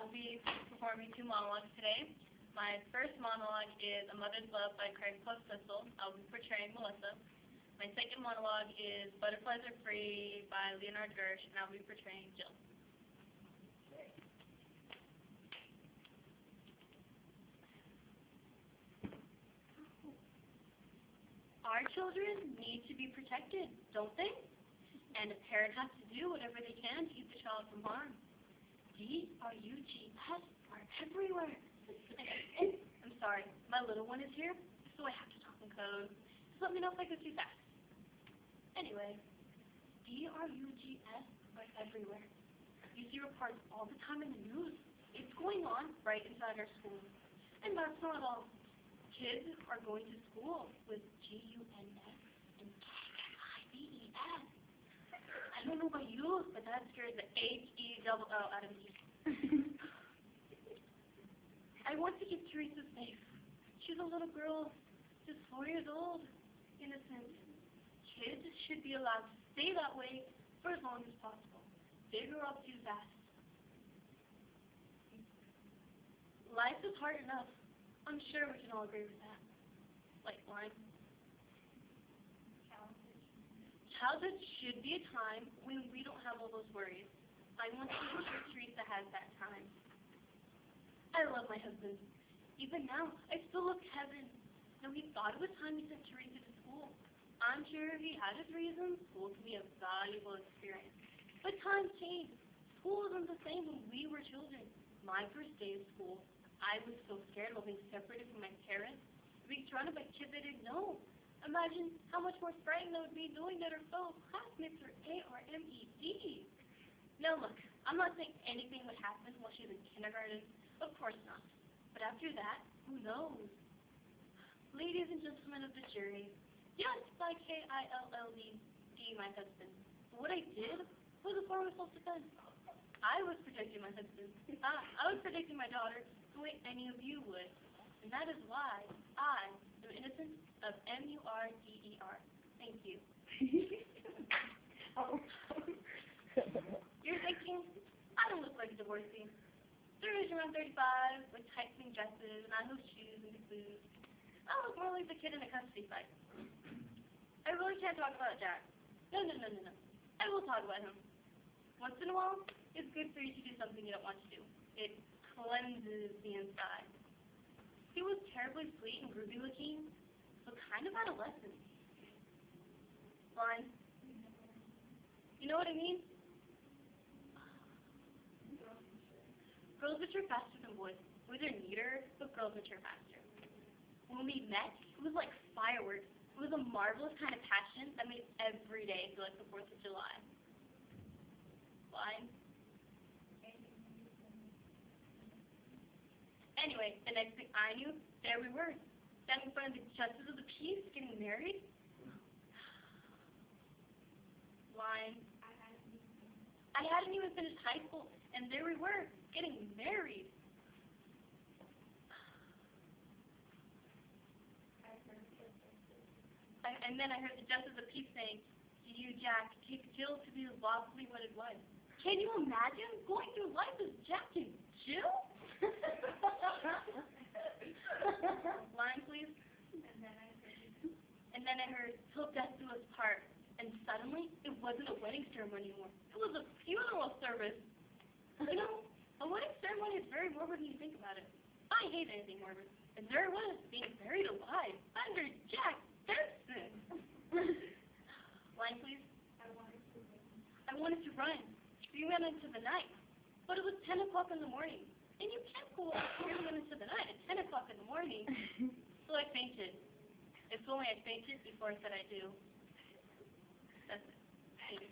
will be performing 2 monologues today. My first monologue is A Mother's Love by Craig Plus Thistle. I'll be portraying Melissa. My second monologue is Butterflies Are Free by Leonard Gersh, and I'll be portraying Jill. Our children need to be protected, don't they? And a parent has to do whatever they can to keep the child from harm. D-R-U-G-S are everywhere. And, I'm sorry, my little one is here, so I have to talk in code. Just let me know if I go too fast. Anyway, D-R-U-G-S are everywhere. You see reports all the time in the news. It's going on right inside our schools. And that's not all. Kids are going to school with G-U-N-S and K-I-V-E-S. I don't know about you, but that scares the H-E-L-L out of me. I want to keep Teresa safe. She's a little girl, just 4 years old, innocent. Kids should be allowed to stay that way for as long as possible. They grow up too fast. Life is hard enough. I'm sure we can all agree with that. Lifeline. Childhood should be a time when we don't have all those worries. I want to make sure Teresa has that time. I love my husband. Even now, I still love Kevin. Though he thought it was time he sent Teresa to school. I'm sure if he had his reasons, school can be a valuable experience. But times change. School wasn't the same when we were children. My first day of school, I was so scared of being separated from my parents, being surrounded by kids I didn't know. Imagine how much more frightened I would be knowing that our fellow classmates were ARMED. Now look, I'm not saying anything would happen while she was in kindergarten. Of course not. But after that, who knows? Ladies and gentlemen of the jury, yes, by K-I-L-L-E-D, my husband. But what I did was a form of self-defense. I was protecting my husband. I was protecting my daughter the way any of you would. And that is why I am innocent of M-U-R-D-E-R. Thank you. You're thinking, I don't look like a divorcee. They're usually around 35, with tight-fitting dresses, and high-heel shoes and big boots. I look more like the kid in a custody fight. I really can't talk about Jack. No. I will talk about him. Once in a while, it's good for you to do something you don't want to do. It cleanses the inside. He was terribly sweet and groovy looking, but kind of adolescent. Blind. You know what I mean? Girls mature faster than boys. Boys are neater, but girls mature faster. When we met, it was like fireworks. It was a marvelous kind of passion that made every day feel like the 4th of July. Blind. Anyway, the next thing I knew, there we were, standing in front of the justice of the peace, getting married. Blind. I hadn't even finished high school, and there we were, getting married. And then I heard the justice of peace saying, "To you, Jack, take Jill to be lawfully wedded wife." Can you imagine going through life as Jack and Jill? Line, please. And then I heard, "Till death do us part." And suddenly, it wasn't a wedding ceremony anymore. It was a funeral service. You know, a wedding ceremony is very morbid when you think about it. I hate anything morbid. And there it was, being buried alive under Jack Benson. Line, please. I wanted to run. We ran into the night. But it was 10 o'clock in the morning. And you can't go out screaming into the night at 10 o'clock in the morning. So I fainted. If only I fainted before I said I do. That's it.